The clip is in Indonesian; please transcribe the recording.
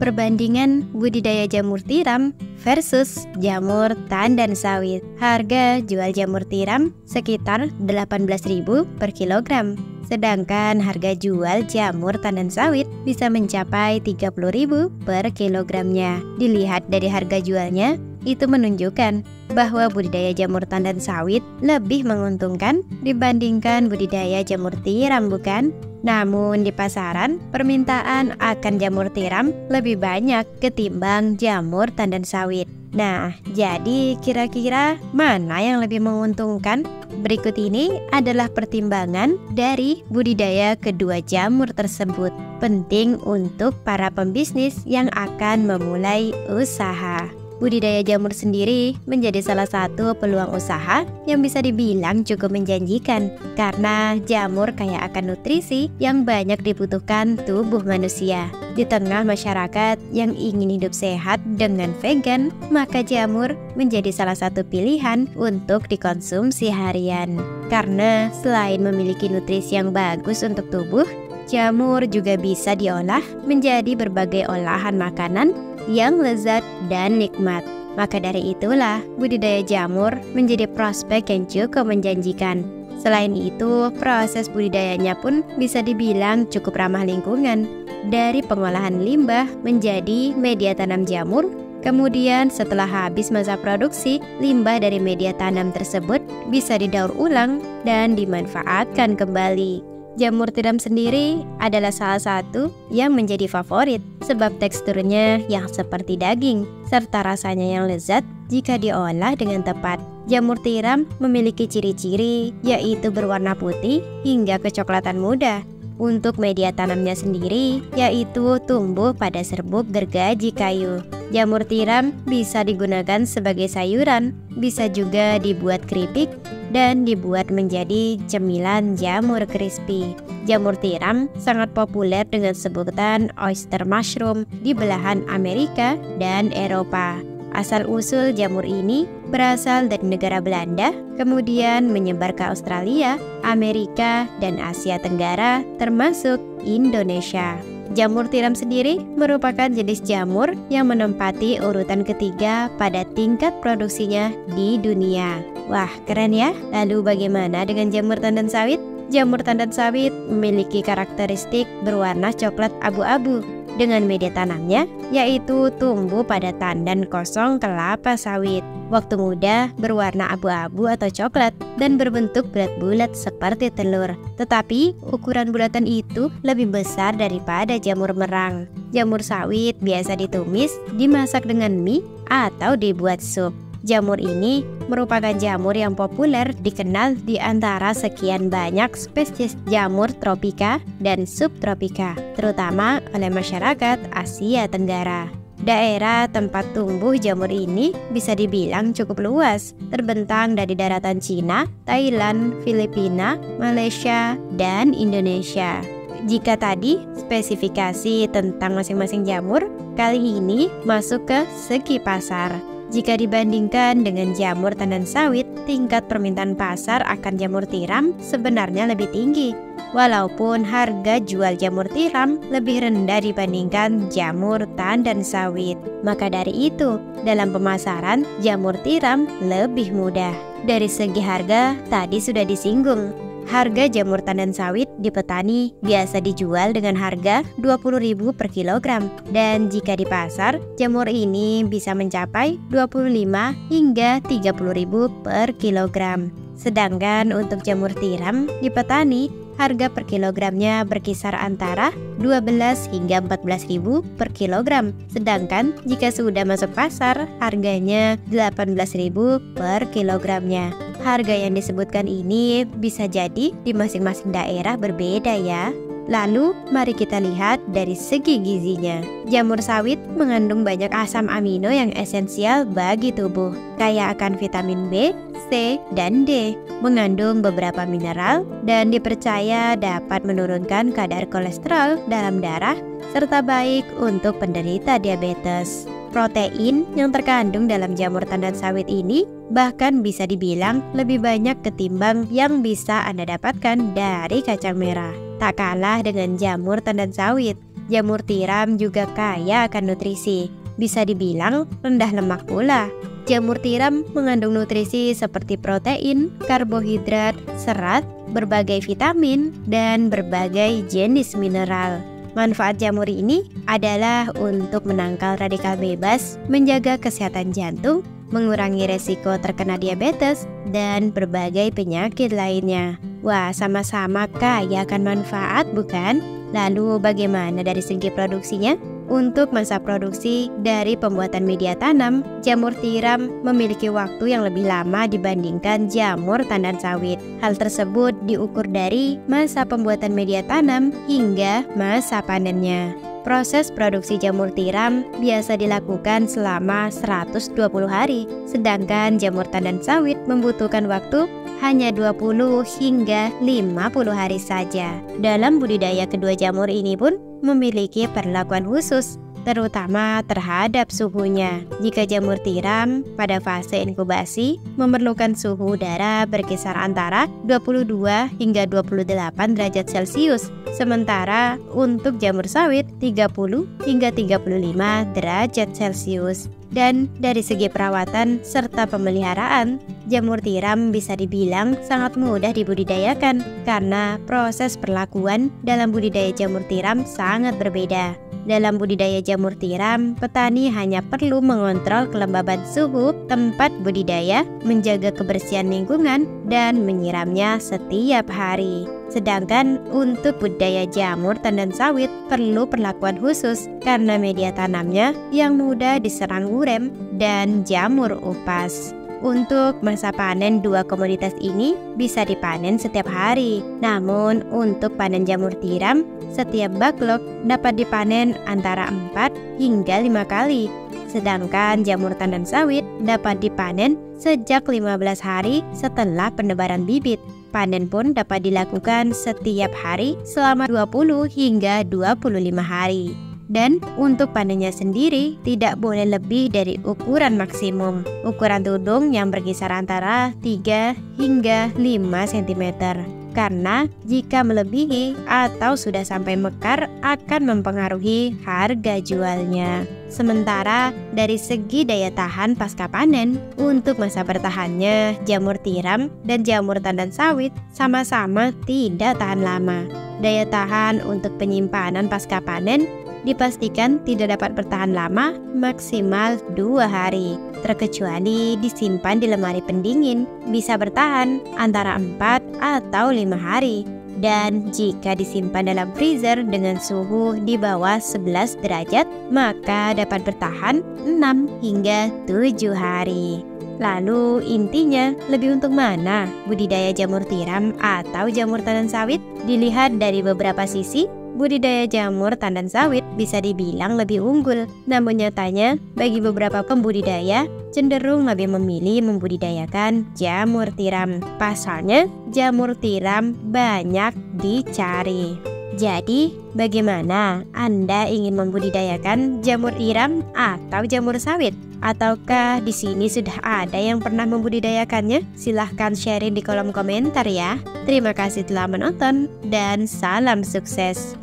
Perbandingan budidaya jamur tiram versus jamur tandan sawit. Harga jual jamur tiram sekitar 18.000 per kilogram. Sedangkan harga jual jamur tandan sawit bisa mencapai 30.000 per kilogramnya. Dilihat dari harga jualnya, itu menunjukkan bahwa budidaya jamur tandan sawit lebih menguntungkan dibandingkan budidaya jamur tiram, bukan? Namun di pasaran, permintaan akan jamur tiram lebih banyak ketimbang jamur tandan sawit. Nah, jadi kira-kira mana yang lebih menguntungkan? Berikut ini adalah pertimbangan dari budidaya kedua jamur tersebut. Penting untuk para pembisnis yang akan memulai usaha. Budidaya jamur sendiri menjadi salah satu peluang usaha yang bisa dibilang cukup menjanjikan karena jamur kaya akan nutrisi yang banyak dibutuhkan tubuh manusia. Di tengah masyarakat yang ingin hidup sehat dengan vegan, maka jamur menjadi salah satu pilihan untuk dikonsumsi harian. Karena selain memiliki nutrisi yang bagus untuk tubuh, jamur juga bisa diolah menjadi berbagai olahan makanan yang lezat dan nikmat. Maka dari itulah budidaya jamur menjadi prospek yang cukup menjanjikan. Selain itu, proses budidayanya pun bisa dibilang cukup ramah lingkungan. Dari pengolahan limbah menjadi media tanam jamur, kemudian setelah habis masa produksi, limbah dari media tanam tersebut bisa didaur ulang dan dimanfaatkan kembali. Jamur tiram sendiri adalah salah satu yang menjadi favorit sebab teksturnya yang seperti daging serta rasanya yang lezat jika diolah dengan tepat. Jamur tiram memiliki ciri-ciri yaitu berwarna putih hingga kecoklatan muda. Untuk media tanamnya sendiri yaitu tumbuh pada serbuk gergaji kayu. Jamur tiram bisa digunakan sebagai sayuran, bisa juga dibuat keripik dan dibuat menjadi cemilan jamur crispy. Jamur tiram sangat populer dengan sebutan oyster mushroom di belahan Amerika dan Eropa. Asal-usul jamur ini berasal dari negara Belanda, kemudian menyebar ke Australia, Amerika, dan Asia Tenggara, termasuk Indonesia. Jamur tiram sendiri merupakan jenis jamur yang menempati urutan ketiga pada tingkat produksinya di dunia. Wah, keren ya. Lalu bagaimana dengan jamur tandan sawit? Jamur tandan sawit memiliki karakteristik berwarna coklat abu-abu dengan media tanamnya yaitu tumbuh pada tandan kosong kelapa sawit. Waktu muda berwarna abu-abu atau coklat dan berbentuk bulat-bulat seperti telur. Tetapi ukuran bulatan itu lebih besar daripada jamur merang. Jamur sawit biasa ditumis, dimasak dengan mie atau dibuat sup. Jamur ini merupakan jamur yang populer dikenal di antara sekian banyak spesies jamur tropika dan subtropika, terutama oleh masyarakat Asia Tenggara. Daerah tempat tumbuh jamur ini bisa dibilang cukup luas, terbentang dari daratan Cina, Thailand, Filipina, Malaysia, dan Indonesia. Jika tadi spesifikasi tentang masing-masing jamur, kali ini masuk ke segi pasar. Jika dibandingkan dengan jamur tandan sawit, tingkat permintaan pasar akan jamur tiram sebenarnya lebih tinggi. Walaupun harga jual jamur tiram lebih rendah dibandingkan jamur tandan sawit. Maka dari itu, dalam pemasaran, jamur tiram lebih mudah. Dari segi harga, tadi sudah disinggung. Harga jamur tandan sawit di petani biasa dijual dengan harga 20.000 per kilogram. Dan jika di pasar, jamur ini bisa mencapai 25 hingga 30.000 per kilogram. Sedangkan untuk jamur tiram di petani, harga per kilogramnya berkisar antara 12 hingga 14.000 per kilogram. Sedangkan jika sudah masuk pasar, harganya 18.000 per kilogramnya. Harga yang disebutkan ini bisa jadi di masing-masing daerah berbeda ya. Lalu, mari kita lihat dari segi gizinya. Jamur sawit mengandung banyak asam amino yang esensial bagi tubuh, kaya akan vitamin B, C, dan D, mengandung beberapa mineral, dan dipercaya dapat menurunkan kadar kolesterol dalam darah, serta baik untuk penderita diabetes. Protein yang terkandung dalam jamur tandan sawit ini bahkan bisa dibilang lebih banyak ketimbang yang bisa Anda dapatkan dari kacang merah. Tak kalah dengan jamur tandan sawit, jamur tiram juga kaya akan nutrisi. Bisa dibilang rendah lemak pula. Jamur tiram mengandung nutrisi seperti protein, karbohidrat, serat, berbagai vitamin, dan berbagai jenis mineral. Manfaat jamur ini adalah untuk menangkal radikal bebas, menjaga kesehatan jantung, mengurangi resiko terkena diabetes, dan berbagai penyakit lainnya. Wah, sama-sama kaya akan manfaat, bukan? Lalu bagaimana dari segi produksinya? Untuk masa produksi dari pembuatan media tanam, jamur tiram memiliki waktu yang lebih lama dibandingkan jamur tandan sawit. Hal tersebut diukur dari masa pembuatan media tanam hingga masa panennya. Proses produksi jamur tiram biasa dilakukan selama 120 hari, sedangkan jamur tandan sawit membutuhkan waktu hanya 20 hingga 50 hari saja. Dalam budidaya kedua jamur ini pun memiliki perlakuan khusus, terutama terhadap suhunya. Jika jamur tiram pada fase inkubasi memerlukan suhu udara berkisar antara 22 hingga 28 derajat Celcius, sementara untuk jamur sawit 30 hingga 35 derajat Celcius. Dan dari segi perawatan serta pemeliharaan, jamur tiram bisa dibilang sangat mudah dibudidayakan karena proses perlakuan dalam budidaya jamur tiram sangat berbeda. Dalam budidaya jamur tiram, petani hanya perlu mengontrol kelembaban suhu tempat budidaya, menjaga kebersihan lingkungan, dan menyiramnya setiap hari. Sedangkan untuk budidaya jamur tandan sawit perlu perlakuan khusus karena media tanamnya yang mudah diserang urem dan jamur upas. Untuk masa panen dua komoditas ini bisa dipanen setiap hari. Namun untuk panen jamur tiram, setiap backlog dapat dipanen antara 4 hingga 5 kali. Sedangkan jamur tandan sawit dapat dipanen sejak 15 hari setelah penebaran bibit. Panen pun dapat dilakukan setiap hari selama 20 hingga 25 hari. Dan untuk panennya sendiri tidak boleh lebih dari ukuran maksimum. Ukuran tudung yang berkisar antara 3 hingga 5 cm. Karena jika melebihi atau sudah sampai mekar akan mempengaruhi harga jualnya. Sementara dari segi daya tahan pasca panen, untuk masa bertahannya jamur tiram dan jamur tandan sawit sama-sama tidak tahan lama. Daya tahan untuk penyimpanan pasca panen dipastikan tidak dapat bertahan lama, maksimal 2 hari. Terkecuali disimpan di lemari pendingin, bisa bertahan antara 4 atau 5 hari. Dan jika disimpan dalam freezer dengan suhu di bawah 11 derajat, maka dapat bertahan 6 hingga 7 hari. Lalu intinya lebih untuk mana? Budidaya jamur tiram atau jamur tandan sawit? Dilihat dari beberapa sisi, budidaya jamur tandan sawit bisa dibilang lebih unggul. Namun nyatanya, bagi beberapa pembudidaya cenderung lebih memilih membudidayakan jamur tiram. Pasalnya, jamur tiram banyak dicari. Jadi, bagaimana? Anda ingin membudidayakan jamur tiram atau jamur sawit? Ataukah di sini sudah ada yang pernah membudidayakannya? Silahkan sharing di kolom komentar ya. Terima kasih telah menonton dan salam sukses.